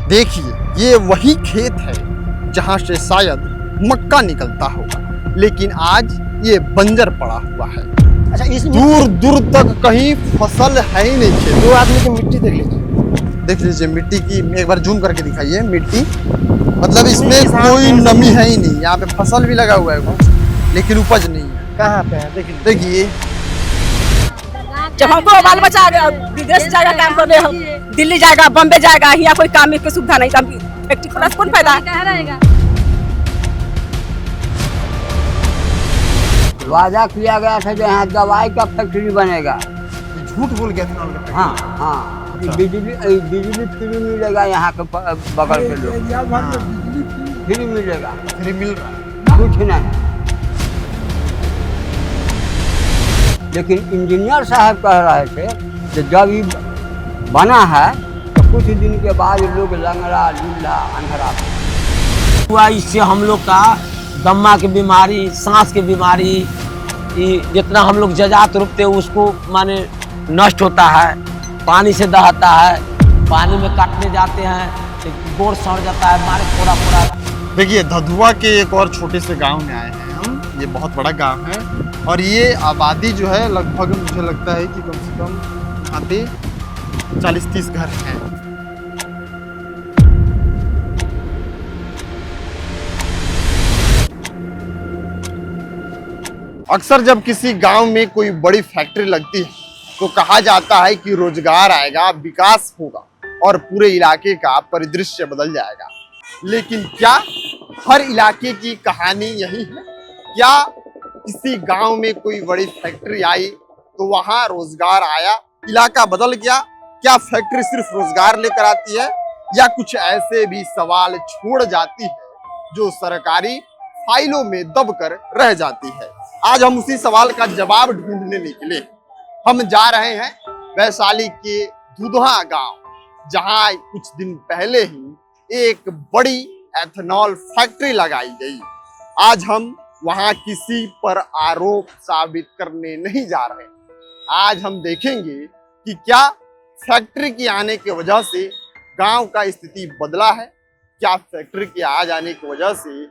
देखिए, ये वही खेत है जहां से शायद मक्का निकलता होगा, लेकिन आज ये बंजर पड़ा हुआ है। अच्छा, इसमें दूर दूर तक कहीं फसल है ही नहीं खेत। दो आदमी की मिट्टी देख लीजिए। देख लीजिए मिट्टी की, एक बार जूम करके दिखाइए मिट्टी, मतलब इसमें किसान कोई कैसे नमी है ही नहीं। यहाँ पे फसल भी लगा हुआ है कुछ, लेकिन उपज नहीं है। कहाँ पे है देख लीजिए। देखिए जब हमको बाल बच्चा विदेश जाएगा काम करने, हम दिल्ली जाएगा, बम्बे जाएगा, यहाँ कोई काम की सुविधा नहीं, तब फैक्ट्री खोलने से कौन फायदा रहेगा। वादा किया गया था जो यहाँ दवाई का फैक्ट्री बनेगा। झूठ बोल गया था। हाँ हाँ, बिजली फ्री मिलेगा यहाँ के बगल के लोग, फ्री मिलेगा, फ्री मिल रहा है। कुछ नहीं। लेकिन इंजीनियर साहब कह रहे थे कि जब ये बना है तो कुछ दिन के बाद लोग लंगड़ा लूला अंधरा हुआ। इससे हम लोग का दम्मा की बीमारी, सांस की बीमारी, जितना हम लोग जजात रोपते उसको माने नष्ट होता है, पानी से दहाता है, पानी में काटने जाते हैं तो गोड़ सड़ जाता है, मारे पूरा पूरा। देखिए धधुआ के एक और छोटे से गांव में आए हैं हम। ये बहुत बड़ा गांव है और ये आबादी जो है लगभग मुझे लगता है कि कम से कम यहाँ पे 40-30 घर हैं। अक्सर जब किसी गांव में कोई बड़ी फैक्ट्री लगती है तो कहा जाता है कि रोजगार आएगा, विकास होगा और पूरे इलाके का परिदृश्य बदल जाएगा। लेकिन क्या हर इलाके की कहानी यही है? क्या किसी गांव में कोई बड़ी फैक्ट्री आई तो वहां रोजगार आया, इलाका बदल गया? क्या फैक्ट्री सिर्फ रोजगार लेकर आती है या कुछ ऐसे भी सवाल छोड़ जाती है जो सरकारी फाइलों में दबकर रह जाती है? आज हम उसी सवाल का जवाब ढूंढने निकले। हम जा रहे हैं वैशाली के दुधहा गांव, जहां कुछ दिन पहले ही एक बड़ी एथेनॉल फैक्ट्री लगाई गई। आज हम वहां किसी पर आरोप साबित करने नहीं जा रहे। आज हम देखेंगे कि क्या फैक्ट्री के आने की वजह से गांव का स्थिति बदला है, क्या फैक्ट्री के आ जाने की वजह से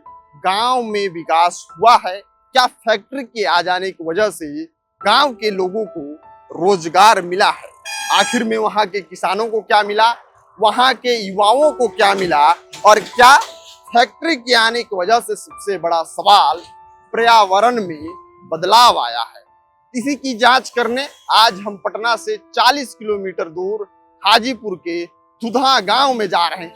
गांव में विकास हुआ है, क्या फैक्ट्री के आ जाने की वजह से गांव के लोगों को रोजगार मिला है, आखिर में वहां के किसानों को क्या मिला, वहां के युवाओं को क्या मिला, और क्या फैक्ट्री के आने की वजह से सबसे बड़ा सवाल पर्यावरण में बदलाव आया है। इसी की जांच करने आज हम पटना से 40 किलोमीटर दूर हाजीपुर के दुधहा गांव में जा रहे हैं,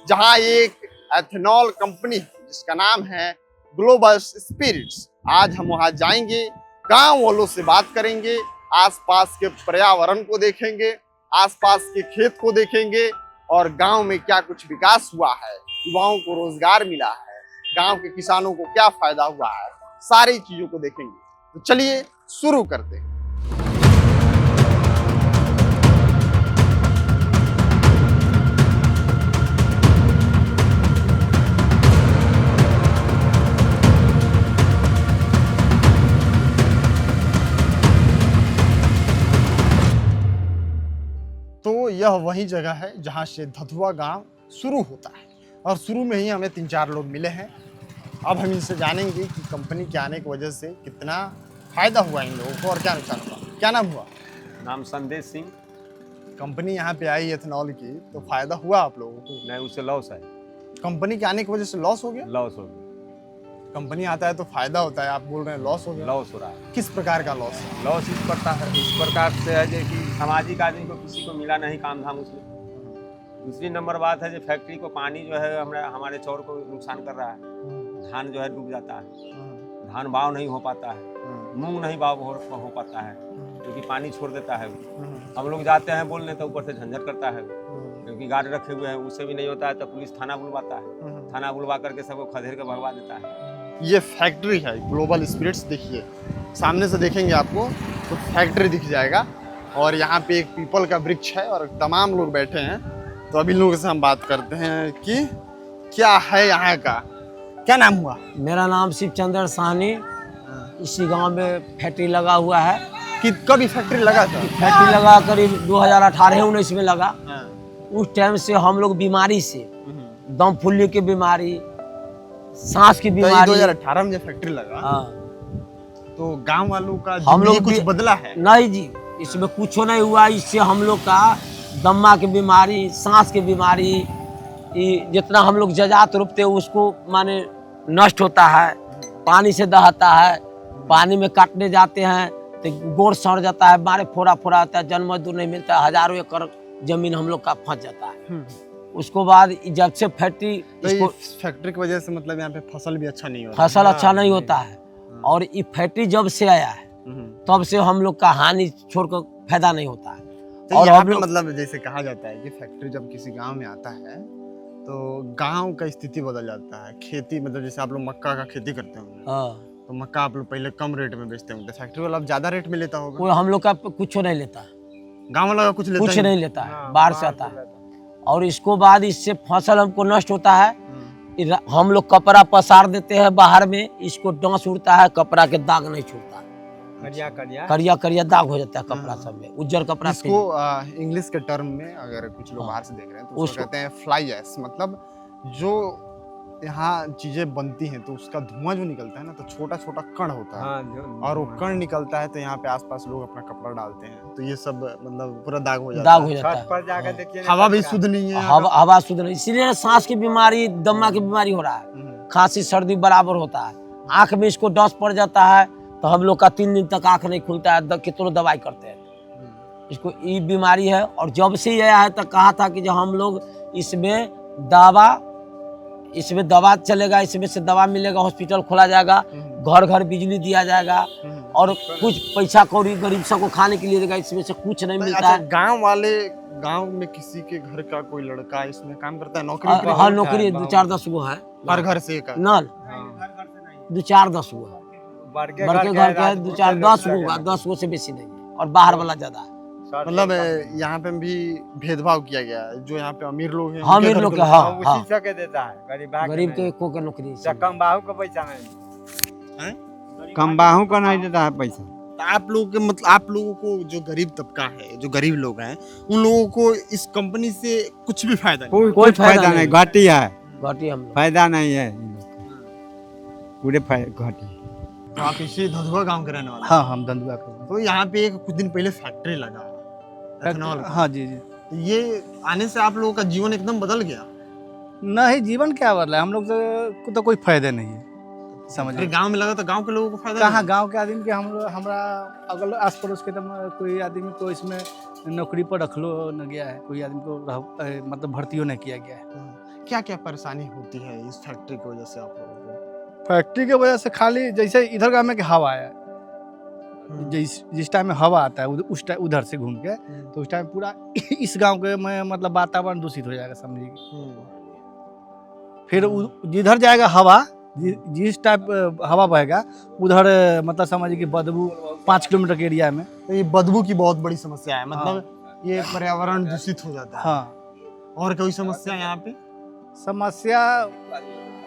जहां एक एथेनॉल कंपनी है जिसका नाम है ग्लोबल स्पिरिट्स। आज हम वहां जाएंगे, गांव वालों से बात करेंगे, आसपास के पर्यावरण को देखेंगे, आसपास के खेत को देखेंगे और गांव में क्या कुछ विकास हुआ है, युवाओं को रोजगार मिला है, गांव के किसानों को क्या फायदा हुआ है, सारी चीजों को देखेंगे। तो चलिए शुरू करते हैं। तो यह वही जगह है जहां से धधुआ गांव शुरू होता है और शुरू में ही हमें 3-4 लोग मिले हैं। अब हम इनसे जानेंगे कि कंपनी के आने की वजह से कितना फायदा हुआ इन लोगों को और क्या नुकसान हुआ। क्या नाम हुआ? नाम संदेश सिंह। कंपनी यहाँ पे आई एथेनॉल की तो फायदा हुआ आप लोगों को? नहीं, उससे लॉस है। कंपनी के आने की वजह से लॉस हो गया? लॉस हो गया। कंपनी आता है तो फायदा होता है, आप बोल रहे हैं लॉस हो गया? लॉस हो रहा है। किस प्रकार का लॉस है? लॉस इस प्रकार से है जो कि सामाजिक आदमी को किसी को मिला नहीं काम धाम उसमें। दूसरी नंबर बात है जो फैक्ट्री को पानी जो है हमारे चौर को नुकसान कर रहा है। धान जो है डूब जाता है, धान बाव नहीं हो पाता है, मूंग नहीं बाव हो पाता है क्योंकि पानी छोड़ देता है। हम लोग जाते हैं बोलने तो ऊपर से झंझट करता है, क्योंकि गार्ड रखे हुए हैं, उससे भी नहीं होता है तो पुलिस थाना बुलवाता है, थाना बुलवा करके सबको खदेड़ के भगवा देता है। ये फैक्ट्री है ग्लोबल स्पिरिट्स। देखिए सामने से देखेंगे आपको तो फैक्ट्री दिख जाएगा और यहाँ पे एक पीपल का वृक्ष है और तमाम लोग बैठे हैं। तो अभी लोगों से हम बात करते हैं कि क्या है यहाँ का, क्या नाम हुआ? मेरा नाम शिवचंद्र साहनी। इसी गांव में फैक्ट्री लगा हुआ है। कि कब ये फैक्ट्री लगा था? फैक्ट्री लगा करीब 2018-19 में लगा। उस टाइम से हम लोग बीमारी से, दम फुल्ली की बीमारी, सांस की तो बीमारी। 2018 में जब फैक्ट्री लगा हाँ। तो गांव वालों का हम लोग कुछ भी- बदला है? नहीं जी, इसमें कुछ नहीं हुआ। इससे हम लोग का दम्मा की बीमारी, सांस की बीमारी, जितना हम लोग जजात रोपते उसको माने नष्ट होता है। पानी से दहाता है, पानी में काटने जाते हैं तो गोड़ सड़ जाता है, मारे फोड़ा फोड़ा आता है, जन्म मजदूर नहीं मिलता है, हजारों एकड़ जमीन हम लोग का फंस जाता है। उसको बाद जब से फैक्ट्री तो इसको इस फैक्ट्री की वजह से मतलब यहाँ पे फसल भी अच्छा नहीं हो रहा। फसल अच्छा नहीं होता है। और ये फैक्ट्री जब से आया है तब से हम लोग का हानि छोड़कर फायदा नहीं होता है। तो और यहाँ हम पे लोग मतलब जैसे कहा जाता है कि फैक्ट्री जब किसी गांव में आता है तो गांव का स्थिति बदल जाता है। खेती मतलब जैसे आप लोग मक्का का खेती करते होंगे हाँ, तो मक्का आप लोग पहले कम रेट में बेचते होंगे, फैक्ट्री वाला अब ज्यादा रेट में लेता होगा। कोई हम लोग का कुछ नहीं लेता, गांव वाला का कुछ लेता कुछ ही नहीं लेता है, बाहर से आता है। और इसको बाद इससे फसल हमको नष्ट होता है। हम लोग कपड़ा पसार देते हैं बाहर में, इसको डांस उड़ता है, कपड़ा के दाग नहीं छूटता, करिया करिया दाग हो जाता है कपड़ा सब में, उज्जर कपड़ा से। इसको इंग्लिश के टर्म में अगर कुछ लोग बाहर से देख रहे हैं तो उसको कहते हैं फ्लाई ऐश। मतलब जो यहाँ चीजें बनती हैं तो उसका धुआं जो निकलता है ना, तो छोटा छोटा कण होता है और वो कण निकलता है तो यहाँ पे आसपास लोग अपना कपड़ा डालते हैं तो ये सब मतलब पूरा दाग हो जाता दाग हो है। जाता है। हवा भी शुद्ध नहीं है। हवा शुद्ध नहीं, इसीलिए सांस की बीमारी, दमा की बीमारी हो रहा है। खांसी सर्दी बराबर होता है। आंख में इसको डस पड़ जाता है तो हम लोग का 3 दिन तक आंख नहीं खुलता है, कितनों दवाई करते हैं। इसको ये बीमारी है। और जब से ये आया है तो कहा था कि जो हम लोग इसमें दवा चलेगा, इसमें से दवा मिलेगा, हॉस्पिटल खोला जाएगा, घर घर बिजली दिया जाएगा और कुछ पैसा कौड़ी गरीब सबको खाने के लिए देगा। इसमें से कुछ नहीं मिलता अच्छा, है। गांव वाले गांव में किसी के घर का कोई लड़का इसमें काम करता है, नौकरी हाँ, नौकरी 2-4-10 गो है हर घर से एक है। नल, 2-4-10 गो है। बड़के घर के 2-4-10 गो है, 10 गो से बेसी नहीं है। और बाहर वाला ज्यादा है। मतलब यहाँ पे भी भेदभाव किया गया है। जो यहाँ पे अमीर लोग हैं हाँ, उनके अमीर घर लोग के के, हाँ, उसी हाँ। से के देता है, गरीब के को के नौकरी से। कम बाहू का पैसा नहीं, हैं? कम बाहू का नहीं देता है पैसा। तो आप लोगों के मतलब आप लोगों को जो गरीब तबका है, जो गरीब लोग हैं, उन लोगों को इस कंपनी से कुछ भी फायदा नहीं। कोई फायदा नहीं। घाटी है, घाटी हम लोग। फायदा नहीं है इन लोग का। पूरे घाटी। तो आप इसी धधुआ गांव के रहने वाले हैं। हाँ हम धंधुआ कर। तो यहाँ पे एक कुछ दिन पहले फैक्ट्री लगा एथेनॉल का। हाँ जी जी। तो ये आने से आप लोगों का जीवन एकदम बदल गया। नहीं जीवन क्या बदला है, हम लोग को तो कोई फायदा नहीं है। समझ फिर लो गांव में लगा तो गांव के लोगों को फायदा कहाँ नहीं। गांव के आदमी के हमरा अगल आस पड़ोस के कोई आदमी को इसमें नौकरी पर रख लो न गया है, कोई आदमी को मतलब भर्तियों नहीं किया गया है। क्या क्या परेशानी होती है इस फैक्ट्री की वजह से आप लोगों को? फैक्ट्री की वजह से खाली जैसे इधर गाँव में कि हवा है, जिस टाइम में हवा आता है उस टाइम उधर से घूम के तो उस टाइम पूरा इस गांव के में मतलब वातावरण दूषित हो जाएगा समझिए। फिर जिधर जाएगा हवा, जिस टाइप हवा बहेगा उधर मतलब समझिए कि बदबू 5 किलोमीटर के एरिया में। तो ये बदबू की बहुत बड़ी समस्या है। मतलब ये पर्यावरण दूषित हो जाता है। हाँ और कोई समस्या यहाँ पे? समस्या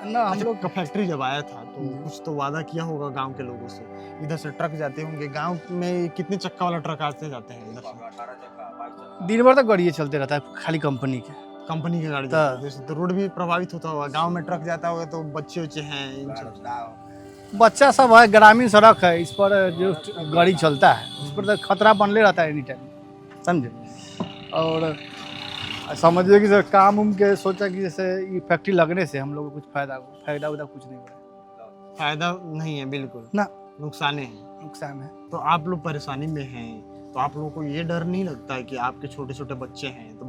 ना हम लोग का फैक्ट्री जब आया था तो कुछ तो वादा किया होगा गांव के लोगों से। इधर से ट्रक जाते होंगे गांव में, कितने चक्का वाला ट्रक आते जाते हैं इधर से? दिन भर तक गाड़ी चलते रहता है खाली कंपनी के। कंपनी की गाड़ी जाती है। जैसे तो रोड भी प्रभावित होता होगा। गांव में ट्रक जाता होगा तो बच्चे उच्चे हैं, इन सब बच्चा सब है, ग्रामीण सड़क है, इस पर जो गाड़ी चलता है उस पर तो खतरा बनले रहता है एनी टाइम, समझे। और समझिए कि सर काम उम के सोचा कि जैसे ये फैक्ट्री लगने से हम लोग को कुछ फायदा उदा कुछ नहीं हो रहा है। फायदा नहीं है बिल्कुल ना, नुकसान है। नुकसान है। तो आप लोग परेशानी में हैं तो आप लोगों को ये डर नहीं लगता है कि आपके छोटे छोटे बच्चे हैं तो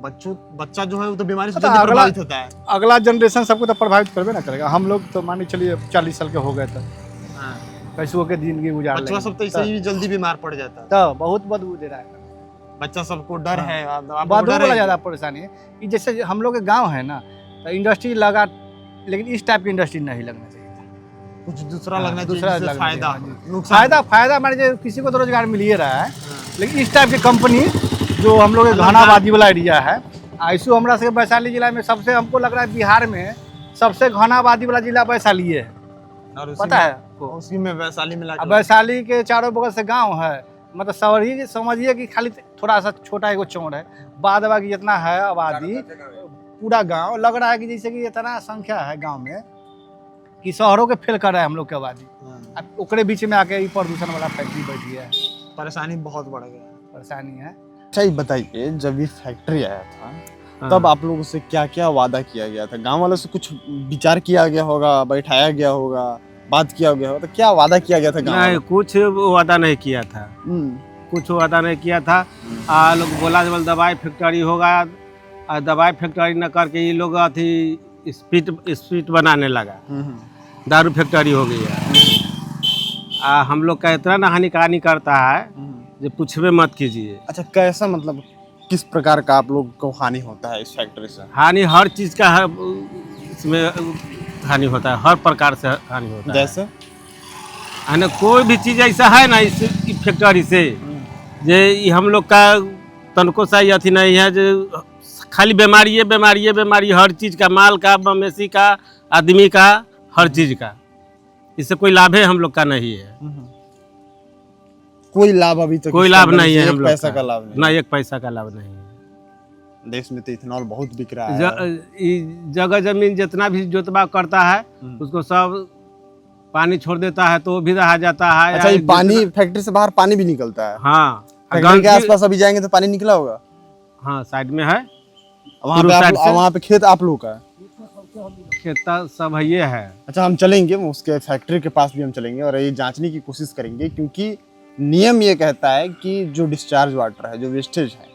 बच्चा जो है वो तो बीमारी से तो जल्दी अगला- प्रभावित होता है। अगला जनरेशन सबको तो प्रभावित करबे ना करेगा। हम लोग तो मान के चलिए 40 साल के हो गए थे, हाँ। कैसे होकर जिंदगी गुजार बच्चा सब तो इससे ही जल्दी बीमार पड़ जाता है। तो बहुत बदबू दे रहा है। बच्चा सबको डर हाँ। है। बदबू वाला ज्यादा परेशानी है। ये जैसे हम लोग के गाँव है ना तो इंडस्ट्री लगा, लेकिन इस टाइप की इंडस्ट्री नहीं लगना चाहिए था। कुछ दूसरा हाँ, लगना दूसरा चाहिए जिससे लगना फायदा चाहिए। हो। नुकसान फायदा मान लीजिए किसी को तो रोजगार मिल ही रहा है, लेकिन इस टाइप की कंपनी जो हम लोग घनाबादी वाला एरिया है, आईसू हमरा से वैशाली जिला में सबसे हमको लग रहा है बिहार में सबसे घना आबादी वाला जिला वैशाली है, और उसी पता में- है आपको? उसी में वैशाली मिला अब वैशाली के चारों बगल से गांव है, मतलब शहरी समझिए कि खाली थोड़ा सा छोटा एगो चौड़ है, बाद बाकी जितना है आबादी पूरा गांव लग रहा है कि जैसे कि इतना संख्या है गांव में कि शहरों के फेल कर रहा है हम लोग की आबादी। अब ओकरे बीच में आके प्रदूषण वाला फैक्ट्री बैठ गया है, परेशानी बहुत बढ़ गया। परेशानी है। अच्छा ये बताइए, जब ये फैक्ट्री आया था तब आप लोगों से क्या क्या वादा किया गया था? गांव वालों से कुछ विचार किया गया होगा, बैठाया गया होगा, बात किया गया होगा, तो क्या वादा किया गया था गांव नहीं, वालों? कुछ वादा नहीं किया था, कुछ वादा नहीं किया था। लोग बोला जब दवाई फैक्ट्री होगा, दवाई फैक्ट्री न करके ये लोग अथी स्पीड बनाने लगा, दारू फैक्ट्री हो गई है। हम लोग का इतना ना हानिकानी करता है जो पूछवे मत कीजिए। अच्छा कैसा, मतलब किस प्रकार का आप लोग को हानि होता है इस फैक्ट्री से? हानि हर चीज़ का है, इसमें हानि होता है, हर प्रकार से हानि होता जैसे है ना। कोई भी चीज़ ऐसा है ना इस फैक्ट्री से जे ये हम लोग का तनको सा अथी नहीं है, जो खाली बीमारी है, बीमारी है, बीमारी, हर चीज़ का, माल का, मवेशी का, आदमी का, हर चीज़ का। इससे कोई लाभ है हम लोग का नहीं है, कोई लाभ अभी तक कोई इस लाभ कंपनी नहीं से है एक हम लोग पैसा का लाभ नहीं। ना, एक पैसा का लाभ नहीं है। देश में तो इथेनॉल बहुत बिक रहा है। जगह जमीन जितना भी जोतबा करता है उसको सब पानी छोड़ देता है तो वो भी रहा जाता है। अच्छा ये पानी, फैक्ट्री से बाहर पानी भी निकलता है? हाँ, फैक्ट्री के आसपास अभी जाएंगे तो पानी निकला होगा? हाँ, साइड में है, वहाँ पूर्व साइड पे से। वहाँ पे खेत आप लोग का है? खेता सब है, ये है। अच्छा हम चलेंगे, उसके फैक्ट्री के पास भी हम चलेंगे और ये जांचने की कोशिश करेंगे, क्योंकि नियम ये कहता है कि जो डिस्चार्ज वाटर है, जो वेस्टेज है,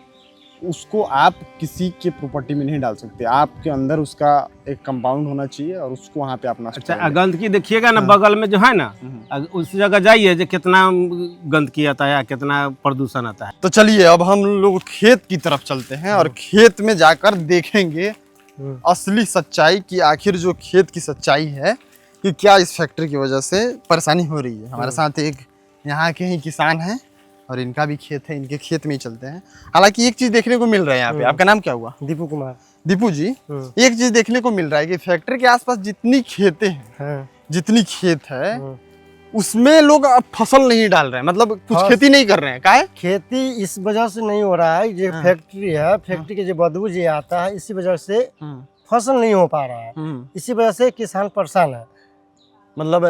उसको आप किसी के प्रॉपर्टी में नहीं डाल सकते। आपके अंदर उसका एक कंपाउंड होना चाहिए और उसको वहाँ पे अपना अच्छा, गंदगी देखिएगा ना, बगल में जो है ना, उस जगह जाइए जो कितना गंदगी आता है, कितना प्रदूषण आता है। तो चलिए अब हम लोग खेत की तरफ चलते हैं और खेत में जाकर देखेंगे असली सच्चाई की, आखिर जो खेत की सच्चाई है कि क्या इस फैक्ट्री की वजह से परेशानी हो रही है। हमारे साथ एक यहाँ के ही किसान हैं और इनका भी खेत है, इनके खेत में ही चलते हैं। हालांकि एक चीज देखने को मिल रहा है यहाँ पे, आपका नाम क्या हुआ? दीपू कुमार। दीपू जी, एक चीज देखने को मिल रहा है कि फैक्ट्री के आसपास जितनी खेतें हैं, जितनी खेत है, उसमें लोग अब फसल नहीं डाल रहे हैं, मतलब कुछ खेती नहीं कर रहे हैं। काहे? खेती इस वजह से नहीं हो रहा है, ये फैक्ट्री है, फैक्ट्री के जो बदबू जी आता है, इसी वजह से फसल नहीं हो पा रहा है, इसी वजह से किसान परेशान है। मतलब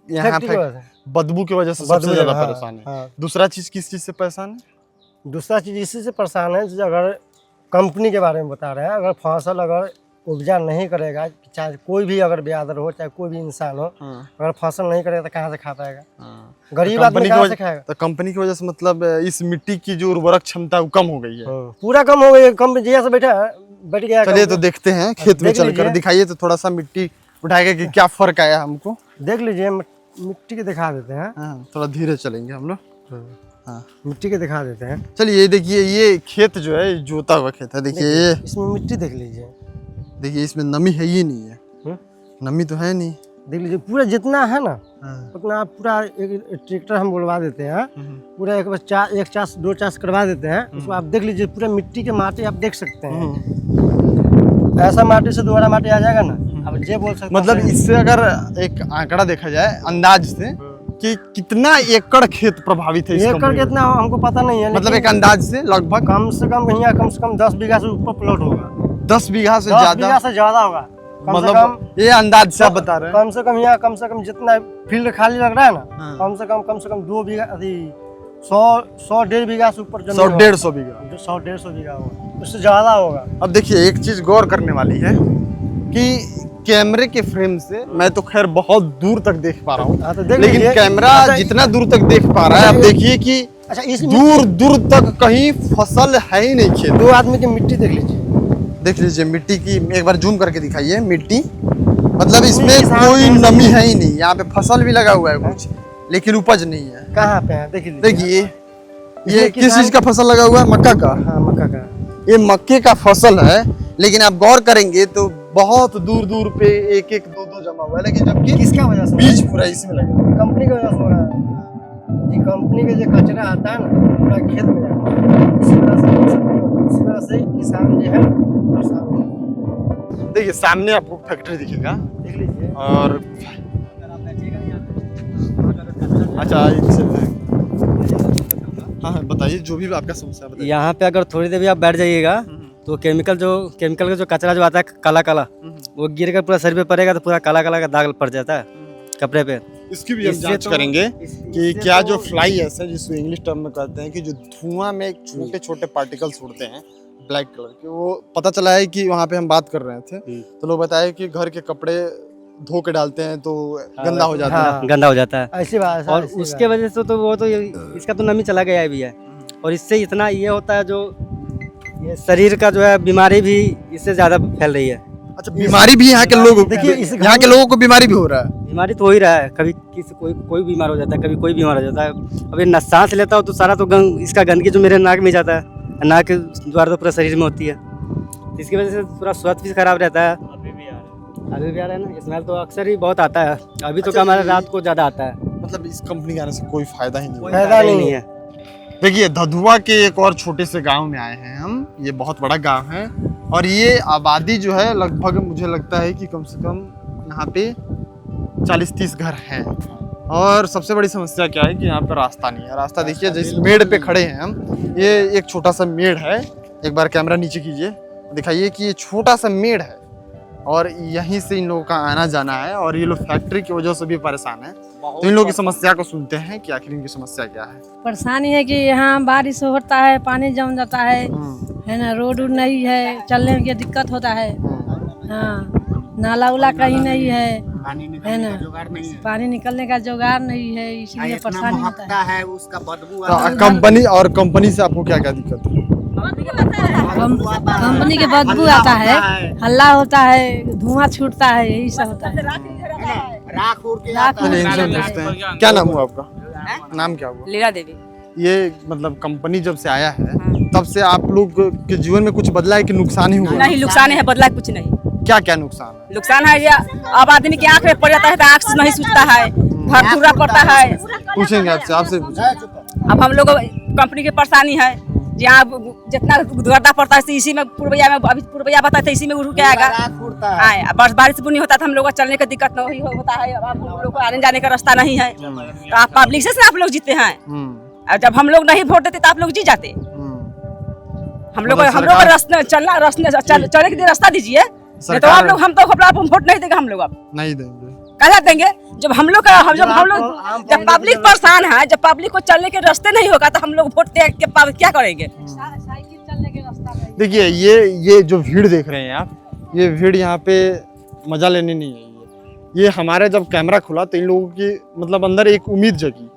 यहाँ फैक्ट्री की वजह से। बदबू की वजह से सबसे ज्यादा परेशान है। हाँ। दूसरा चीज किस चीज से परेशान है? दूसरा चीज इसी से परेशान है, जो अगर कंपनी के बारे में बता रहे हैं, अगर फसल अगर उपजा नहीं करेगा, चाहे कोई भी अगर ब्यादर हो, चाहे कोई भी इंसान हो, अगर फसल नहीं करेगा तो कहाँ से खा पाएगा? गरीब आदमी कहाँ से खाएगा? तो कंपनी की वजह से मतलब इस मिट्टी की जो उर्वरक क्षमता वो कम हो गई है। पूरा कम हो गई, कम जैसे से बैठ गया। चलिए तो देखते हैं, खेत में चलकर दिखाइए तो थोड़ा सा मिट्टी उठाएगा कि क्या फर्क आया हमको। देख लीजिए, मिट्टी के दिखा देते हैं। थोड़ा धीरे चलेंगे हम लोग। हाँ, मिट्टी के दिखा देते हैं। चलिए ये देखिए, ये खेत जो है जोता हुआ खेत है। देखिए ये, इसमें मिट्टी देख लीजिए, देखिए इसमें नमी है ही नहीं है, नमी तो है नहीं। देख लीजिए पूरा जितना है ना उतना पूरा एक ट्रैक्टर हम बुलवा देते हैं, पूरा एक बार एक चास दो चास करवा देते हैं, उसको आप देख लीजिए पूरा मिट्टी के माटी आप देख सकते हैं। ऐसा माटी से दोबारा माटी आ जाएगा ना, अब ये बोल सकते मतलब इससे अगर एक आंकड़ा देखा जाए अंदाज से कि कितना एकड़ खेत प्रभावित है इस एकड़ कंपनी में? कितना हमको पता नहीं है, मतलब एक अंदाज से लगभग कम से कम 10 बीघा से ऊपर प्लॉट होगा। 10 बीघा से 10 ज्यादा? बीघा से ज्यादा होगा मतलब ये अंदाज से आप बता रहे हैं? कम से कम जितना फील्ड खाली लग रहा है ना, कम से कम 2 बीघा 100-1.5 बीघा से ऊपर 100-150 बीघा, 100-150 बीघा होगा, उससे ज्यादा होगा। अब देखिए एक चीज गौर करने वाली है कि कैमरे के फ्रेम से मैं तो खैर बहुत दूर तक देख पा रहा हूँ, तो देख लेकिन लीजिए। कैमरा जितना दूर तक देख पा रहा है, आप देखिए कि अच्छा, इस दूर दूर तक कहीं फसल है ही नहीं खेत। 2 आदमी की मिट्टी देख लीजिए, देख लीजिए मिट्टी की, एक बार जूम करके दिखाइए मिट्टी, मतलब इसमें किसान कोई नमी है ही नहीं। यहाँ पे फसल भी लगा हुआ है कुछ, लेकिन उपज नहीं है। कहाँ पे है देखिए। देखिए ये इसमें किस चीज का फसल लगा हुआ है? मक्का का। हाँ, मक्का का। ये मक्के का फसल है, लेकिन आप गौर करेंगे तो बहुत दूर दूर पे 1-1, 2-2 जमा हुआ है, लेकिन जबकि किसका वजह से? बीज पूरा इसमें लगा है। कंपनी की वजह से हो रहा है। ये कंपनी के जो कचरा आता है ना पूरा खेत में जाता है, इसी वजह से किसान जो है परेशान हो रहा है। देखिए सामने आपको फैक्ट्री दिखेगा और अच्छा हाँ बताइए जो भी आपका समस्या बताइए। यहाँ पे अगर थोड़ी देर भी आप बैठ जाइएगा तो केमिकल का जो कचरा जो आता है काला काला वो गिर कर पूरा शरीर पे पड़ेगा तो पूरा काला काला का दाग पड़ जाता है कपड़े पे। इसकी भी हम जांच करेंगे कि क्या जो फ्लाई ऐसा जिसको इंग्लिश टर्म में कहते हैं कि जो धुआं में छोटे छोटे पार्टिकल्स उड़ते हैं ब्लैक कलर के, वो पता चला है कि वहाँ पे हम बात कर रहे थे तो लोग बताए कि घर के कपड़े धो के डालते हैं तो गंदा हो जाता है। गंदा हो जाता है ऐसी बात और उसके वजह से तो वो तो इसका तो नमी चला गया भी है और इससे इतना ये होता है जो ये शरीर का जो है बीमारी भी इससे ज्यादा फैल रही है। अच्छा बीमारी भी यहाँ के लोग देखिए, यहाँ के लोगों को बीमारी भी हो रहा है। बीमारी तो हो ही रहा है, कभी किसी कोई बीमार हो जाता है, कभी कोई बीमार हो जाता है। अभी सांस लेता हो तो सारा तो इसका गंदगी जो मेरे नाक में जाता है, नाक के द्वारा तो पूरा शरीर में होती है, तो इसकी वजह से पूरा स्वास्थ्य भी खराब रहता है। अभी भी आ रहा है ना, स्मेल तो अक्सर ही बहुत आता है। अभी तो हमारे रात को ज्यादा आता है। मतलब इस कंपनी के आने से कोई फायदा ही नहीं है। फायदा नहीं है। देखिए धधुआ के एक और छोटे से गांव में आए हैं हम। ये बहुत बड़ा गांव है और ये आबादी जो है लगभग मुझे लगता है कि कम से कम यहाँ पे 40-30 घर हैं। और सबसे बड़ी समस्या क्या है कि यहाँ पे रास्ता नहीं है। रास्ता देखिए जिस मेड़ पे खड़े हैं हम, ये एक छोटा सा मेड़ है। एक बार कैमरा नीचे कीजिए, दिखाइए कि ये छोटा सा मेड़ है और यहीं से इन लोगों का आना जाना है और ये लोग फैक्ट्री की वजह से भी परेशान है। तो इन लोगों की समस्या को सुनते हैं कि आखिर इनकी समस्या क्या है। परेशानी है कि यहाँ बारिश होता है, पानी जम जाता है ना, रोड नहीं है, चलने में दिक्कत होता है। हाँ, नाला उला कहीं नहीं है ना, पानी निकलने का जुगाड़ नहीं है, इसलिए परेशानी होता है। उसका बदबू कंपनी से आपको क्या क्या दिक्कत है? कंपनी के बदबू आता है, हल्ला होता है, धुआं छूटता है, यही सब होता है। राख उड़ के क्या नाम हुआ आपका? नाम क्या हुआ? लीला देवी। ये मतलब कंपनी जब से आया है तब से आप लोग के जीवन में कुछ बदला है कि नुकसान ही हुआ? नहीं, नुकसान है, बदला कुछ नहीं। क्या क्या नुकसान है? नुकसान है ये अब आदमी की आँख में पड़ जाता है तो आँख से नहीं सूझता है, धुरा पड़ता है। पूछेंगे आपसे पूछेंगे। अब हम लोग कंपनी की परेशानी है, यहाँ जितना गर्दा पड़ता है इसी में पूर्वैया में, अभी पूर्वैया बताते थे इसी में उड़ के आएगा। बारिश बुनी होता है तो हम लोग को चलने का दिक्कत नहीं होता है। अब हम लोग को आने जाने का रास्ता नहीं है तो आप पब्लिक से आप लोग जीते हैं। और जब हम लोग नहीं वोट देते तो आप लोग जीत जाते। हम लोग रास्ते चलने के लिए रास्ता दीजिए, नहीं तो हम तो वोट नहीं देंगे। हम लोग अब नहीं देंगे, कैसे देंगे? जब हम लोग जब पब्लिक परेशान है, जब पब्लिक को चलने के रास्ते नहीं होगा तो हम लोग वोट दे के क्या करेंगे? देखिए ये जो भीड़ देख रहे हैं आप, ये भीड़ यहाँ पे मजा लेने नहीं है। ये हमारे जब कैमरा खुला तो इन लोगों की मतलब अंदर एक उम्मीद जगी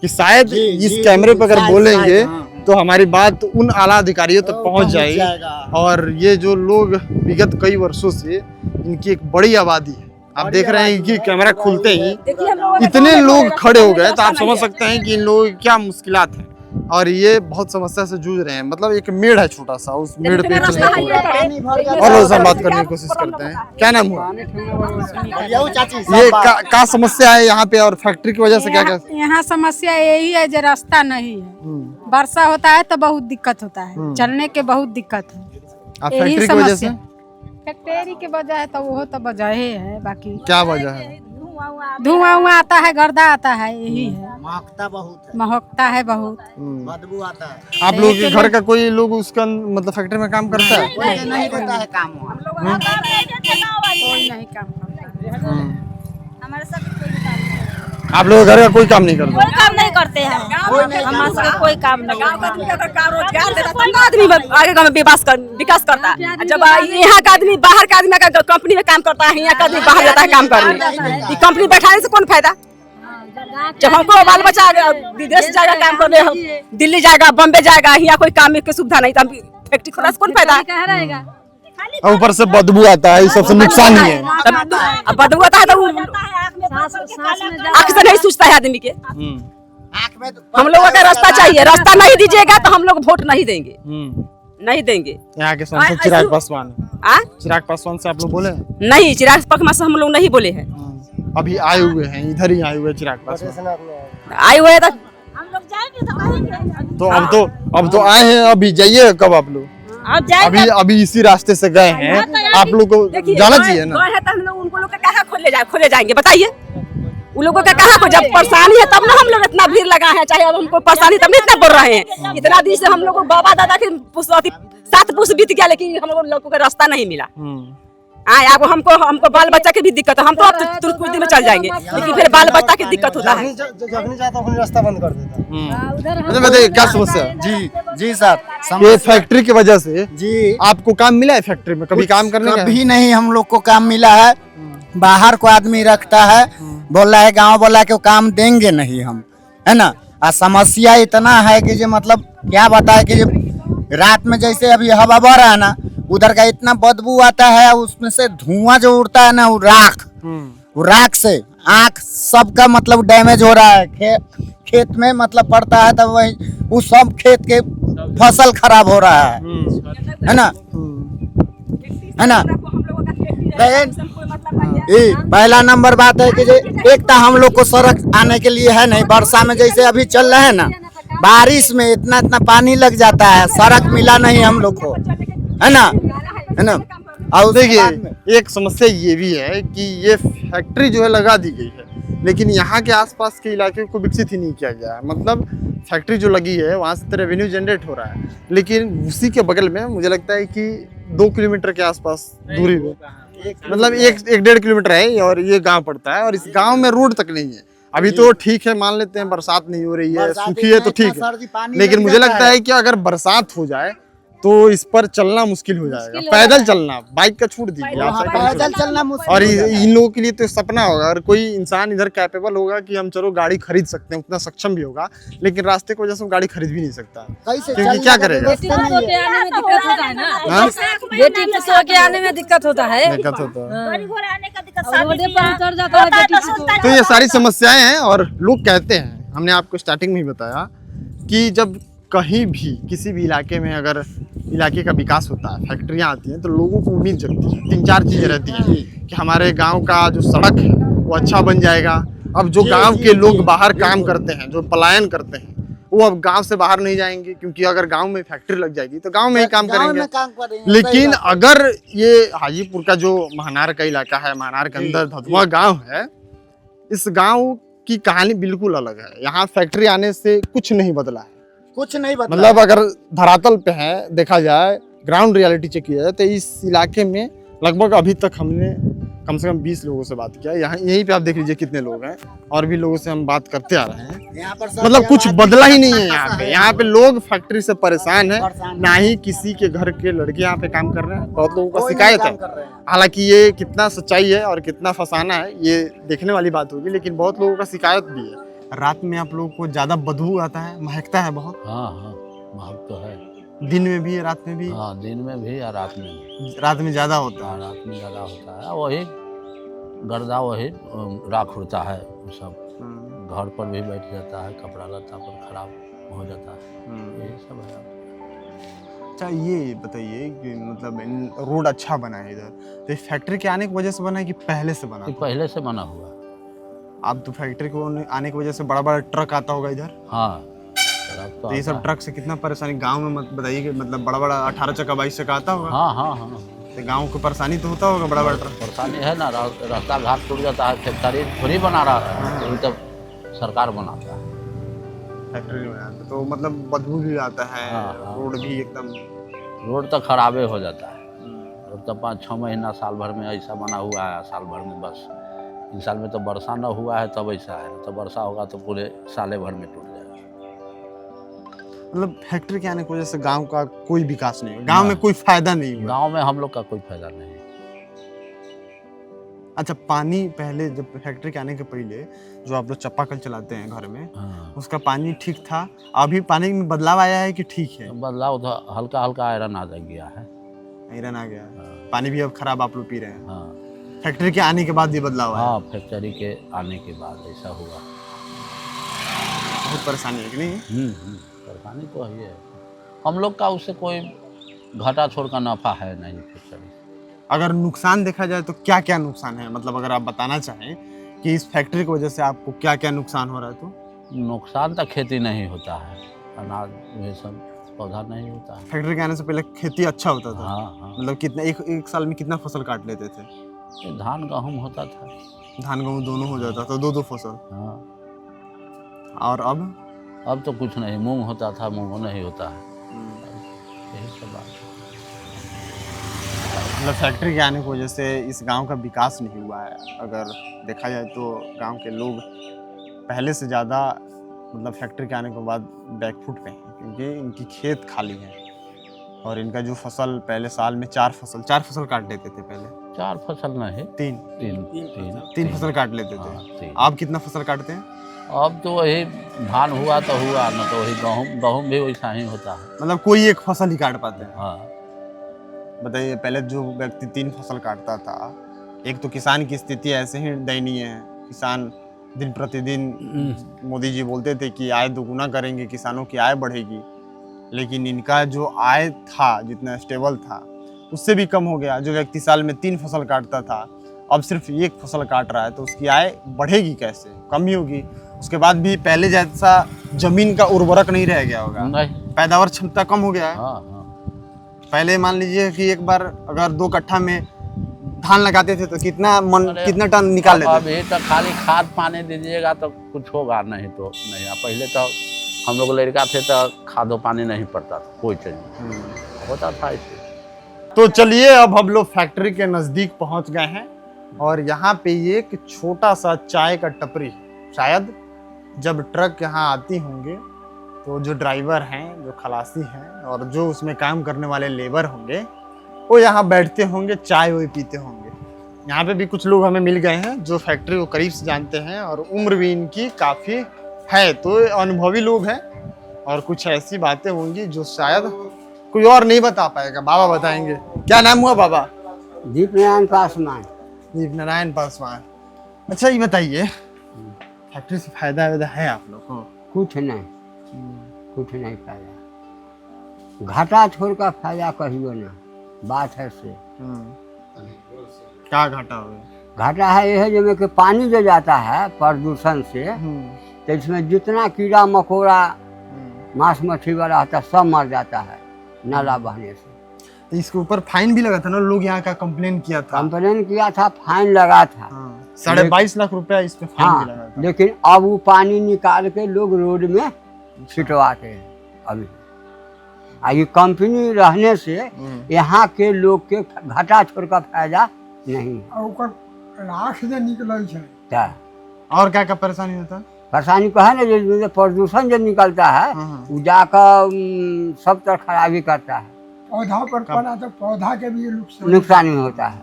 कि शायद इस कैमरे पर अगर बोलेंगे तो हमारी बात उन आला अधिकारियों तक पहुंच जाएगी। और ये जो लोग विगत कई वर्षों से इनकी एक बड़ी आबादी है। आप देख रहे हैं कि कैमरा खुलते ही इतने लोग खड़े हो गए तो आप समझ सकते हैं कि इन लोगों की क्या मुश्किलात है। और ये बहुत समस्या से जूझ रहे हैं। मतलब एक मेड़ है छोटा सा, उस मेड़ पे चलने और लोग से बात करने की कोशिश करते हैं। क्या नाम हुआ? ये क्या समस्या है यहाँ पे और फैक्ट्री की वजह से क्या क्या? यहाँ समस्या यही है जो रास्ता नहीं है, वर्षा होता है तो बहुत दिक्कत होता है, चलने के बहुत दिक्कत है। फैक्ट्री की वजह से? फैक्ट्री के वजह है तो वो तो वजह है, बाकी क्या वजह है? धुआं आता है, गर्दा आता है, यही है। महकता है बहुत, बदबू आता है। आप लोग के घर का कोई लोग उसका मतलब फैक्ट्री में काम करता है? नहीं करता है काम, कोई नहीं काम करता। हमारे साथ कोई काम नहीं। आप लोग घर का कोई काम नहीं करते? कोई काम नहीं करते हैं, हमारे साथ कोई काम नहीं। गाँव का आदमी अगर काम रोजगार देता तो आदमी आगे गाँव में विकास करता है। जब यहाँ का आदमी बाहर का आदमी अगर कंपनी में काम करता है, यहाँ का आदमी बाहर जाता है काम करने, ये कंपनी बैठाने से कौन फायदा? जब हमको बाल बच्चा विदेश जाएगा काम करने, दिल्ली जाएगा, बम्बे जाएगा, यहाँ कोई काम की सुविधा नहीं, तो फैक्ट्री खोलने से कौन फायदा? और ऊपर से बदबू आता है, सबसे नुकसान ही है। अब बदबू आता है तो आँख से नहीं सूझता है आदमी के। हम लोगों का रास्ता चाहिए, रास्ता नहीं दीजिएगा तो हम लोग वोट नहीं देंगे, नहीं देंगे। यहाँ के सांसद चिराग पासवान, चिराग पासवान से आप लोग बोले? नहीं, चिराग पासवान से हम लोग नहीं बोले हैं। अभी आए हुए हैं, इधर ही आए हुए चिराग पासवान आए हुए हैं तो अब तो आए हैं। अभी जाइए कब आप लोग? आप जाएंगे अभी इसी रास्ते से गए हैं, आप लोग को देखिए, जाना चाहिए ना। गए हैं तो हम लोग उनको लोग का कहाँ खोले जाएंगे बताइए। उन लोगों का कहाँ को जब परेशानी है तब ना हम लोग इतना भीड़ लगा है, चाहे अब हमको परेशानी तब नहीं इतना बोल रहे हैं। इतना दिन से हम लोग को बाबा दादा के 7 पुरुष बीत गया लेकिन हम लोगों को रास्ता नहीं मिला। हाँ अब हमको बाल बच्चा की भी दिक्कत है, हम तो अब तुर्क में चल जाएंगे लेकिन फिर बाल बच्चा की दिक्कत होता है। जखनी जाता हूँ रास्ता बंद कर देता। मतलब बताइए क्या समस्या है? जी सर, ये फैक्ट्री की वजह से जी आपको काम मिला है फैक्ट्री में? कभी काम करने का? कभी नहीं हम लोग को काम मिला है। बाहर को आदमी रखता है, बोल रहा है गांव बोला कि वो काम देंगे नहीं हम, है ना। और समस्या इतना है कि जो मतलब क्या बताए कि रात में जैसे अभी हवा बह रहा है ना, उधर का इतना बदबू आता है, उसमें से धुआं जो उड़ता है ना, वो राख से आँख सबका मतलब डैमेज हो रहा है। खेत में मतलब पड़ता है तब वही वो सब खेत के फसल खराब हो रहा है ना, है ना। पहला नंबर बात है कि एक तो हम लोग को सड़क आने के लिए है नहीं, वर्षा में जैसे अभी चल रहे हैं ना, बारिश में इतना पानी लग जाता है, सड़क मिला नहीं हम लोग को, है ना। और देखिए एक समस्या ये भी है कि ये फैक्ट्री जो है लगा दी गई है लेकिन यहाँ के आसपास के इलाके को विकसित ही नहीं किया गया है। मतलब फैक्ट्री जो लगी है वहाँ से तो रेवेन्यू जनरेट हो रहा है लेकिन उसी के बगल में मुझे लगता है कि 2 किलोमीटर के आसपास दूरी में, मतलब 1-1.5 किलोमीटर है और ये गांव पड़ता है और इस गांव में रोड तक नहीं है। अभी तो ठीक है, मान लेते हैं बरसात नहीं हो रही है, सूखी है तो ठीक है, लेकिन मुझे लगता है कि अगर बरसात हो जाए तो इस पर चलना मुश्किल हो जाएगा। पैदल चलना, बाइक का छूट दीजिए, आप पैदल चलना मुश्किल। और इन लोगों के लिए तो सपना होगा अगर कोई इंसान इधर कैपेबल होगा कि हम चलो गाड़ी खरीद सकते हैं, उतना सक्षम भी होगा, लेकिन रास्ते की वजह से वो गाड़ी खरीद भी नहीं सकता क्योंकि क्या करेगा, बेटी को सो के आने में दिक्कत होता है ना, बेटी को सो के आने में दिक्कत होता है, दिक्कत होता है। रोडे पर उतर जाता है बेटी को। तो ये सारी समस्याएं हैं और लोग कहते हैं, हमने आपको स्टार्टिंग में ही बताया कि जब कहीं भी किसी भी इलाके में अगर इलाके का विकास होता है, फैक्ट्रियां आती हैं तो लोगों को उम्मीद जगती है, 3-4 चीज़ें रहती हैं कि हमारे गांव का जो सड़क है वो अच्छा बन जाएगा। अब जो गांव के लोग बाहर काम करते हैं, जो पलायन करते हैं, वो अब गांव से बाहर नहीं जाएंगे क्योंकि अगर गांव में फैक्ट्री लग जाएगी तो गांव में ही काम करेंगे। लेकिन अगर ये हाजीपुर का जो महनार का इलाका है, महनार के अंदर धधुआ गाँव है, इस गाँव की कहानी बिल्कुल अलग है। यहाँ फैक्ट्री आने से कुछ नहीं बदला है, कुछ नहीं बदला। मतलब अगर धरातल पे है देखा जाए, ग्राउंड रियलिटी चेक किया जाए तो इस इलाके में लगभग अभी तक हमने कम से कम 20 लोगों से बात किया। यहाँ यहीं पे आप देख लीजिए कितने लोग हैं और भी लोगों से हम बात करते आ रहे हैं। यहाँ पर मतलब कुछ बदला ही नहीं है यहाँ पे लोग फैक्ट्री से परेशान है, ना ही किसी के घर के लड़के यहाँ पे काम कर रहे हैं। बहुत लोगों का शिकायत है, हालांकि ये कितना सच्चाई है और कितना फसाना है ये देखने वाली बात होगी, लेकिन बहुत लोगों का शिकायत भी है। रात में आप लोगों को ज्यादा बदबू आता है, महकता है बहुत? हाँ महक तो है। दिन में भी है, रात में भी? हाँ दिन में भी या रात में भी। रात में ज्यादा होता है? रात में ज्यादा होता है, वही गर्दा वही राख उड़ता है, सब घर पर भी बैठ जाता है, कपड़ा लत्ता पर खराब हो जाता है, यही सब है। अच्छा ये बताइए कि मतलब रोड अच्छा बना है इधर, तो फैक्ट्री के आने की वजह से बना है कि पहले से बना? पहले से बना हुआ। अब तो फैक्ट्री को आने की वजह से बड़ा बड़ा ट्रक आता होगा इधर? हाँ तो ये सब ट्रक से कितना परेशानी गांव में, मत बताइए कि मतलब बड़ा बड़ा 18 चक्का 22 चक्का आता होगा? हाँ तो गांव को परेशानी तो होता होगा, बड़ा बड़ा ट्रक परेशानी है ना, रास्ता घाट टूट जाता है, फैक्ट्री थोड़ी बना रहा है, तो सरकार बनाता है, फैक्ट्री बनाता, तो मतलब बदबू भी आता है। रोड भी एकदम, रोड तो खराबे हो जाता है, रोड तो 5-6 महीना साल भर में ऐसा बना हुआ है, साल भर में बस। इन साल में तो वर्षा न हुआ है तब ऐसा है, तो वर्षा होगा तो पूरे साले भर में टूट जाएगा। मतलब फैक्ट्री के आने की वजह से गांव का कोई विकास नहीं हुआ, गांव में कोई फायदा नहीं हुआ? गांव में हम लोग का कोई फायदा नहीं। अच्छा पानी पहले जब फैक्ट्री के आने के पहले जो आप लोग चापाकल चलाते हैं घर में, उसका पानी ठीक था? अभी पानी में बदलाव आया है कि ठीक है? बदलाव तो हल्का हल्का आयरन आ गया है। आयरन आ गया है, पानी भी अब खराब आप लोग पी रहे हैं? फैक्ट्री के आने के बाद ये बदलाव आया? हाँ फैक्ट्री के आने के बाद ऐसा हुआ। बहुत परेशानी है कि नहीं? परेशानी तो है। हम लोग का उससे कोई घाटा छोड़कर नफा है नहीं फैक्ट्री। अगर नुकसान देखा जाए तो क्या क्या नुकसान है, मतलब अगर आप बताना चाहें कि इस फैक्ट्री की वजह से आपको क्या क्या नुकसान हो रहा है? तो नुकसान तो खेती नहीं होता है, अनाज ये सब पौधा नहीं होता है। फैक्ट्री के आने से पहले खेती अच्छा होता था? हाँ हाँ, मतलब कितना एक साल में कितना फसल काट लेते थे? ये धान गेहूँ होता था। धान गेहूँ दोनों हो जाता था, दो फसल। हाँ, और अब तो कुछ नहीं, मूंग होता था, मूंग नहीं होता है। यही सब बात है। मतलब फैक्ट्री के आने की वजह से इस गांव का विकास नहीं हुआ है। अगर देखा जाए तो गांव के लोग पहले से ज़्यादा मतलब फैक्ट्री के आने के बाद बैकफुट पे हैं, क्योंकि इनकी खेत खाली है और इनका जो फसल पहले साल में चार फसल काट लेते थे पहले। 4 फसल नहीं, तीन फसल काट लेते थे। हाँ, 3। आप कितना फसल काटते हैं? अब तो वही धान हुआ तो हुआ, न तो वही गेहूँ भी वैसा ही होता है। मतलब कोई एक फसल ही काट पाते हैं? हाँ, बताइए, पहले जो व्यक्ति 3 फसल काटता था, एक तो किसान की स्थिति ऐसे ही दयनीय है। किसान दिन प्रतिदिन, मोदी जी बोलते थे कि आय दोगुना करेंगे, किसानों की आय बढ़ेगी, लेकिन इनका जो आय था जितना स्टेबल था उससे भी कम हो गया। जो व्यक्ति साल में 3 फसल काटता था अब सिर्फ 1 फसल काट रहा है, तो उसकी आय बढ़ेगी कैसे? कम ही होगी। उसके बाद भी पहले जैसा जमीन का उर्वरक नहीं रह गया होगा, नहीं। पैदावार क्षमता कम हो गया है। हाँ हाँ, पहले मान लीजिए कि एक बार अगर 2 कट्ठा में धान लगाते थे तो कितना टन निकाल लेते थे? अभी तो खाली खाद पानी दीजिएगा तो कुछ होगा, नहीं तो नहीं। पहले तो हम लोग लड़का थे तो खादो पानी नहीं पड़ता था, कोई चीज होता था ऐसे। तो चलिए, अब हम लोग फैक्ट्री के नज़दीक पहुंच गए हैं और यहाँ पे ये एक छोटा सा चाय का टपरी, शायद जब ट्रक यहाँ आती होंगे तो जो ड्राइवर हैं, जो खलासी हैं और जो उसमें काम करने वाले लेबर होंगे वो यहाँ बैठते होंगे, चाय वो पीते होंगे। यहाँ पे भी कुछ लोग हमें मिल गए हैं जो फैक्ट्री को करीब से जानते हैं और उम्र भी इनकी काफ़ी है, तो अनुभवी लोग हैं और कुछ ऐसी बातें होंगी जो शायद कोई और नहीं बता पाएगा। बाबा बताएंगे। क्या नाम हुआ बाबा? दीपनारायण पासवान। दीपनारायण पासवान। अच्छा, ये बताइए, फैक्ट्री से फायदा है आप लोग को? कुछ नहीं, कुछ नहीं फायदा। घाटा छोड़ कर फायदा कहियो ना, बात है से। क्या घाटा हो गया? घाटा है यह जो कि पानी जो जाता है प्रदूषण से, तो इसमें जितना कीड़ा मकोड़ा मांस मछली वाला आता सब मर जाता है नाला बहने से। तो इसके ऊपर फाइन भी लगा था ना, लोग यहाँ का कंप्लेन किया था। कंप्लेन किया था, फाइन लगा था। 22.5 लाख रुपया इस पे फाइन भी लगा था। लेकिन अब वो पानी निकाल के लोग रोड में छिटवाते हैं अभी। ये कंपनी रहने से यहाँ के लोग के घाटा छोड़ कर फायदा नहीं। और क्या क्या परेशानी होता है? परेशानी को है ना, जो प्रदूषण जो निकलता है वो जाकर सब तरह खराबी करता है। पौधा पर पड़ा तो पौधा के भी नुकसान होता है,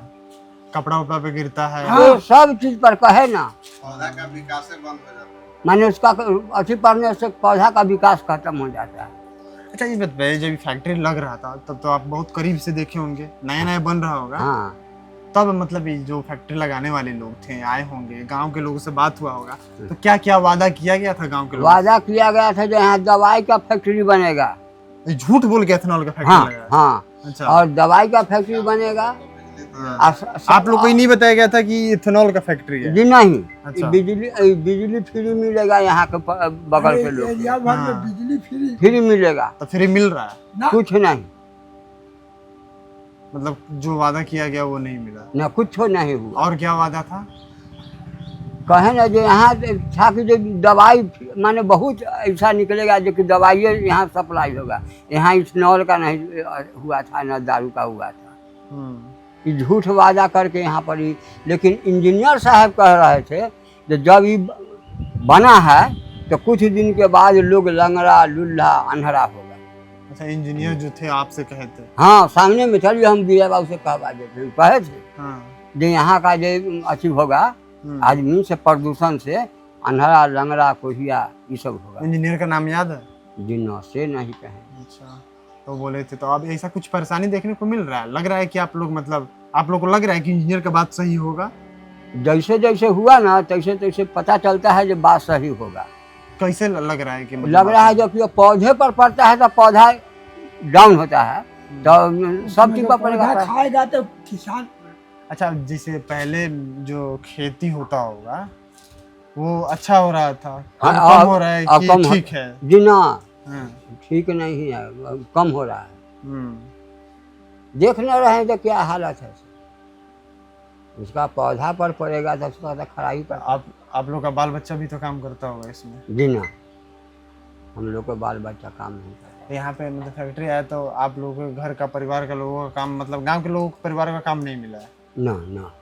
कपड़ा उपड़ा पे गिरता है। तो सब चीज पर कहे ना, पौधा का विकास बंद हो जाता है। माने उसका अति पड़ने से पौधा का विकास खत्म हो जाता है। अच्छा, ये बताइए, जब फैक्ट्री लग रहा था तब तो आप बहुत करीब से देखे होंगे, नया नया बन रहा होगा। हाँ, तब मतलब ये जो फैक्ट्री लगाने वाले लोग थे आए होंगे, गांव के लोगों से बात हुआ होगा, तो क्या क्या वादा किया गया था गांव के लोगों से? वादा किया गया था जो यहाँ दवाई का फैक्ट्री बनेगा। झूठ बोल के एथेनॉल का फैक्ट्री हाँ, लगाया? हाँ। अच्छा। और दवाई का फैक्ट्री बनेगा। आप लोग को ही नहीं बताया गया था कि इथेनॉल का फैक्ट्री है? जी नहीं। अच्छा। बिजली फ्री मिलेगा यहाँ के बगल के लोग, बिजली फ्री मिलेगा। तो फ्री मिल रहा है? कुछ नहीं, मतलब जो वादा किया गया वो नहीं मिला? न कुछ नहीं हुआ। और क्या वादा था? कहे ना जो यहाँ था कि जो दवाई माने बहुत ऐसा निकलेगा जो कि दवाई यहाँ सप्लाई होगा। यहाँ इथेनॉल का नहीं हुआ था, न दारू का हुआ था। ये झूठ वादा करके यहाँ पर ही। लेकिन इंजीनियर साहब कह रहे थे कि जब ये बना है तो कुछ दिन के बाद लोग लंगड़ा लुल्हा अंधरा होगा। अच्छा, इंजीनियर जो थे आपसे कहे थे? हाँ, सामने में चलिए, हम गिरा बाबू से कहवा देते कहे थे जो यहाँ का जो अच्छी होगा आदमी से प्रदूषण से अंधरा लंगड़ा कोहिया ये सब होगा। इंजीनियर का नाम याद है? जिन्हों से नहीं कहें। अच्छा, तो बोले थे। तो अब ऐसा कुछ परेशानी देखने को मिल रहा है? लग रहा है कि आप लोग मतलब आप लोग को लग रहा है कि इंजीनियर का बात सही होगा? जैसे जैसे हुआ ना तैसे तैसे पता चलता है जो बात सही होगा। कैसे लग रहा है कि मतलब लग रहा है जब पौधे पर पड़ता है तो पौधा डाउन होता है, तो सब चीज पर पड़ेगा, खाएगा तो किसान। अच्छा, जैसे पहले जो खेती होता होगा वो अच्छा हो रहा था, अब कम हो रहा है कि ठीक है? जी ना, ठीक नहीं है, कम हो रहा है। देख न रहे हैं तो क्या हालत है, उसका पौधा पर पड़ेगा तो उसका तो खराई पर। आप लोग का बाल बच्चा भी तो काम करता होगा इसमें? जी ना, हम लोग का बाल बच्चा काम नहीं करता। यहाँ पे मतलब फैक्ट्री आया तो आप लोगों के घर का, परिवार का लोगों का काम, मतलब गांव के लोगों को परिवार का काम नहीं मिला है? ना ना,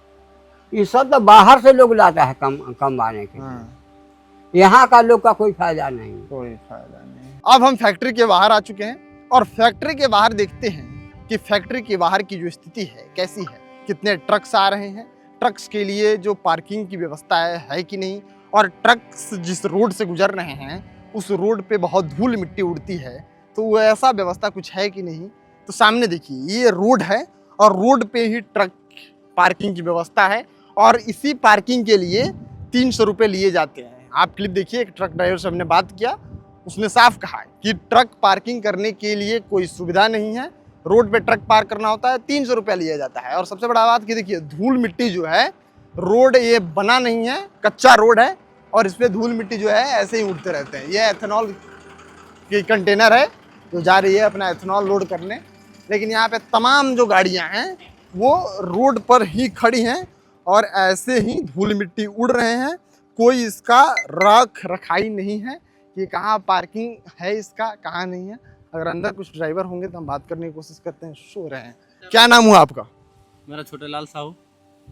ये सब तो बाहर से लोग लाता है कमाने के लिए। यहाँ का लोग का कोई फायदा नहीं, कोई फायदा नहीं। अब हम फैक्ट्री के बाहर आ चुके हैं और फैक्ट्री के बाहर देखते हैं कि फैक्ट्री के बाहर की जो स्थिति है कैसी है, कितने ट्रक्स आ रहे हैं, ट्रक्स के लिए जो पार्किंग की व्यवस्था है कि नहीं, और ट्रक्स जिस रोड से गुजर रहे हैं उस रोड पे बहुत धूल मिट्टी उड़ती है, तो वो ऐसा व्यवस्था कुछ है कि नहीं। तो सामने देखिए ये रोड है और रोड पे ही ट्रक पार्किंग की व्यवस्था है और इसी पार्किंग के लिए 300 रुपये लिए जाते हैं। आप क्लिप देखिए, एक ट्रक ड्राइवर से हमने बात किया, उसने साफ कहा कि ट्रक पार्किंग करने के लिए कोई सुविधा नहीं है, रोड पे ट्रक पार्क करना होता है, 300 रुपया लिया जाता है। और सबसे बड़ा बात कि देखिए धूल मिट्टी जो है, रोड ये बना नहीं है, कच्चा रोड है और इस पर धूल मिट्टी जो है ऐसे ही उड़ते रहते हैं। ये एथेनॉल की कंटेनर है जो जा रही है अपना एथेनॉल लोड करने, लेकिन यहाँ पे तमाम जो गाड़ियाँ हैं वो रोड पर ही खड़ी हैं और ऐसे ही धूल मिट्टी उड़ रहे हैं। कोई इसका रख रखाई नहीं है कि कहाँ पार्किंग है इसका, कहाँ नहीं है। अगर अंदर कुछ ड्राइवर होंगे तो हम बात करने की कोशिश करते हैं। सो रहे हैं। क्या नाम हुआ आपका? मेरा छोटे लाल साहू।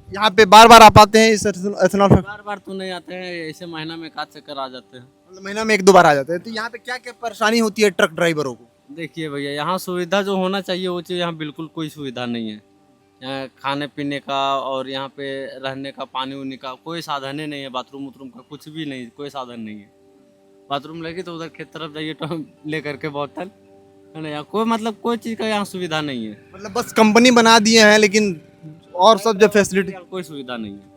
यहाँ पे बार बार आप आते हैं इस एथेनॉल? बार बार तो नहीं आते हैं, ऐसे महीना में एक आध चक्कर आ जाते हैं। मतलब महीना में 1-2 बार आ जाते हैं। तो यहाँ पे क्या क्या परेशानी होती है ट्रक ड्राइवरों को? देखिए भैया, यहाँ सुविधा जो होना चाहिए वो चीज़ यहाँ बिल्कुल कोई सुविधा नहीं है। यहाँ खाने पीने का और यहाँ पे रहने का, पानी उनी का कोई साधन ही नहीं है। बाथरूम उथरूम का कुछ भी नहीं, कोई साधन नहीं है। बाथरूम लगी तो उधर खेत तरफ जाइए तो ले करके बोतल है ना, यहाँ कोई मतलब कोई चीज़ का यहाँ सुविधा नहीं है। मतलब बस कंपनी बना दिए हैं लेकिन और सब जो फैसिलिटी, कोई सुविधा नहीं है।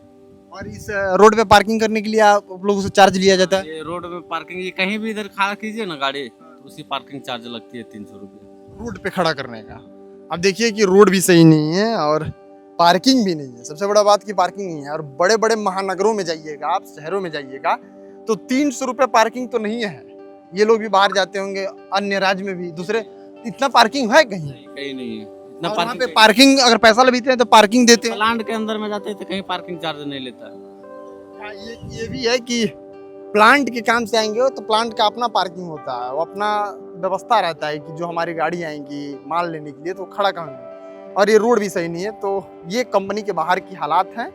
और इस रोड पे पार्किंग करने के लिए आप लोगों से चार्ज लिया जाता है? ये रोड पे पार्किंग, ये कहीं भी इधर खड़ा कीजिए ना गाड़ी तो उसी पार्किंग चार्ज लगती है 300 रुपये रोड पे खड़ा करने का। अब देखिए कि रोड भी सही नहीं है और पार्किंग भी नहीं है। सबसे बड़ा बात की पार्किंग नहीं है। और बड़े बड़े महानगरों में जाइएगा, आप शहरों में जाइएगा तो 300 रुपये पार्किंग तो नहीं है। ये लोग भी बाहर जाते होंगे, अन्य राज्य में भी, दूसरे, इतना पार्किंग है कहीं? कहीं नहीं है इतना। वहाँ पे पार्किंग अगर पैसा लेते हैं तो पार्किंग देते हैं। प्लांट के अंदर में जाते हैं तो कहीं पार्किंग चार्ज नहीं लेता है। ये भी है कि प्लांट के काम से आएंगे तो प्लांट का अपना पार्किंग होता है, वो अपना व्यवस्था रहता है कि जो हमारी गाड़ी आएंगी माल लेने के लिए तो खड़ा करेंगे। और ये रोड भी सही नहीं है। तो ये कंपनी के बाहर की हालात हैं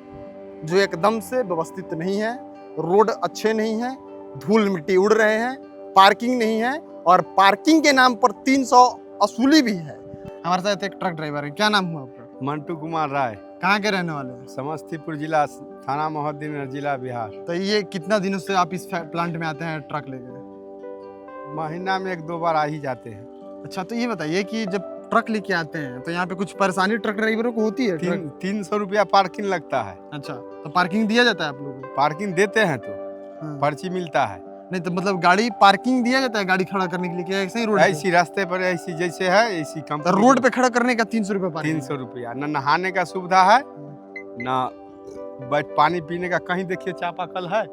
जो एकदम से व्यवस्थित नहीं है। रोड अच्छे नहीं है, धूल मिट्टी उड़ रहे हैं, पार्किंग नहीं है और पार्किंग के नाम पर 300 असूली भी है। हमारे साथ एक ट्रक ड्राइवर है। क्या नाम हुआ आपका? मंटू कुमार राय। कहाँ के रहने वाले हैं? समस्तीपुर जिला, थाना मोहद्दीन, जिला बिहार। तो ये कितना दिनों से आप इस प्लांट में आते हैं ट्रक लेकर? महीना में 1-2 बार आ ही जाते हैं। अच्छा, तो ये बताइए कि जब ट्रक लेके आते हैं तो यहाँ पे कुछ परेशानी ट्रक ड्राइवरों को होती है? 300 रुपया पार्किंग लगता है। अच्छा, तो पार्किंग दिया जाता है आप लोगों को? पार्किंग देते हैं तो पर्ची मिलता है। नहीं तो मतलब गाड़ी पार्किंग दिया जाता है गाड़ी खड़ा करने के लिए क्या ऐसे ही रोड? ऐसी रास्ते पर ऐसी जैसे है ऐसी कम। तो रोड पे खड़ा करने का 300 रुपये? 300 रुपया। न नहाने का सुविधा है, न पानी पीने का। कहीं देखिए चापाकल है,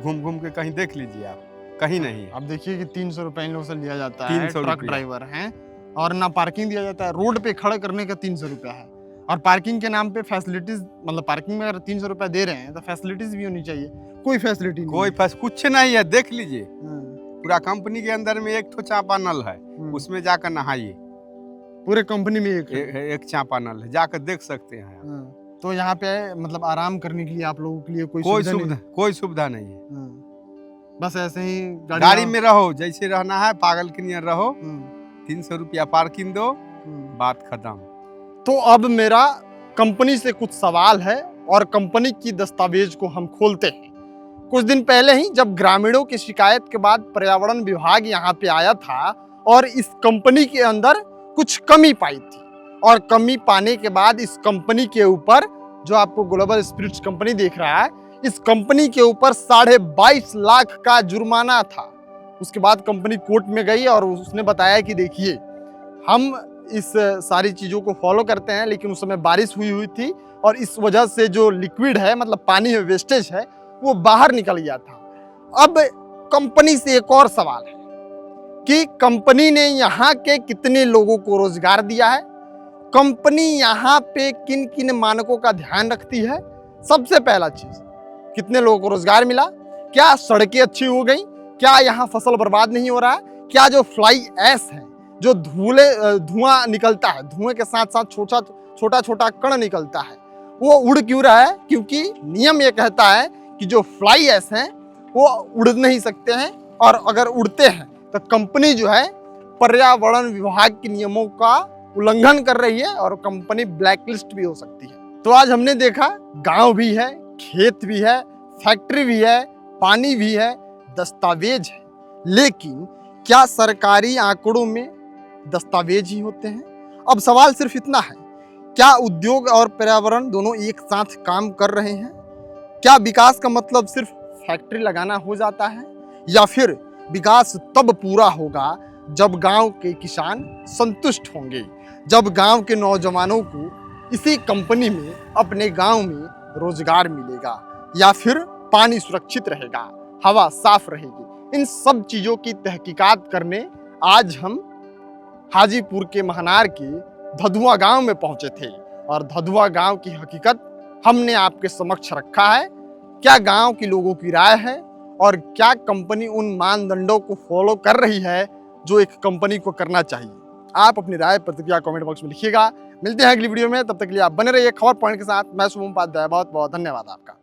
घूम घूम के कहीं देख लीजिए आप, कहीं नहीं। अब देखिए कि 300 रुपये इन लोगों से लिया जाता है, 300 ट्रक ड्राइवर हैं, और ना पार्किंग दिया जाता है। रोड पे खड़ा करने का 300 रुपया है और पार्किंग के नाम पे फैसिलिटीज, मतलब पार्किंग में अगर 300 रुपया दे रहे हैं तो फैसिलिटीज भी होनी चाहिए। कोई फैसिलिटी नहीं, कुछ नहीं है। देख लीजिए पूरा कंपनी के अंदर में एक तो चापा नल है, उसमें जाकर नहाइए। पूरे कंपनी में एक चापा नल है, जाकर देख सकते हैं। तो यहाँ पे मतलब आराम करने के लिए आप लोगों के लिए कोई सुविधा नहीं है। बस ऐसे ही गाड़ी में रहो, जैसे रहना है पागल के नियर रहो। 300 रुपया पार्किंग दो, बात खत्म। तो अब मेरा कंपनी से कुछ सवाल है और कंपनी की दस्तावेज को हम खोलते हैं। कुछ दिन पहले ही जब ग्रामीणों की शिकायत के बाद पर्यावरण विभाग यहाँ पे आया था और इस कंपनी के अंदर कुछ कमी पाई थी, और कमी पाने के बाद इस कंपनी के ऊपर, जो आपको ग्लोबल स्पिरिट्स कंपनी देख रहा है, इस कंपनी के ऊपर 22.5 लाख का जुर्माना था। उसके बाद कंपनी कोर्ट में गई और उसने बताया कि देखिए हम इस सारी चीज़ों को फॉलो करते हैं, लेकिन उस समय बारिश हुई थी और इस वजह से जो लिक्विड है, मतलब पानी में वेस्टेज है, वो बाहर निकल गया था। अब कंपनी से एक और सवाल है कि कंपनी ने यहाँ के कितने लोगों को रोजगार दिया है, कंपनी यहाँ पे किन किन मानकों का ध्यान रखती है। सबसे पहला चीज, कितने लोगों को रोजगार मिला, क्या सड़कें अच्छी हो गई, क्या यहाँ फसल बर्बाद नहीं हो रहा है, क्या जो फ्लाई ऐश है, जो धुआं निकलता है, धुएं के साथ साथ छोटा छोटा कण निकलता है, वो उड़ क्यों रहा है? क्योंकि नियम ये कहता है कि जो फ्लाई ऐश हैं वो उड़ नहीं सकते हैं, और अगर उड़ते हैं तो कंपनी जो है पर्यावरण विभाग के नियमों का उल्लंघन कर रही है और कंपनी ब्लैकलिस्ट भी हो सकती है। तो आज हमने देखा गांव भी है, खेत भी है, फैक्ट्री भी है, पानी भी है, दस्तावेज है, लेकिन क्या सरकारी आंकड़ों में दस्तावेज ही होते हैं? अब सवाल सिर्फ इतना है, क्या उद्योग और पर्यावरण दोनों एक साथ काम कर रहे हैं? क्या विकास का मतलब सिर्फ फैक्ट्री लगाना हो जाता है, या फिर विकास तब पूरा होगा जब गांव के किसान संतुष्ट होंगे, जब गांव के नौजवानों को इसी कंपनी में अपने गांव में रोजगार मिलेगा, या फिर पानी सुरक्षित रहेगा, हवा साफ रहेगी। इन सब चीज़ों की तहकीकात करने आज हम हाजीपुर के महनार के धधुआ गांव में पहुंचे थे, और धधुआ गांव की हकीकत हमने आपके समक्ष रखा है। क्या गांव के लोगों की राय है, और क्या कंपनी उन मानदंडों को फॉलो कर रही है जो एक कंपनी को करना चाहिए? आप अपनी राय प्रतिक्रिया कमेंट बॉक्स में लिखिएगा। मिलते हैं अगली वीडियो में, तब तक के लिए आप बने रहिए खबर पॉइंट के साथ। मैं शुभम उपाध्याय, बहुत बहुत धन्यवाद आपका।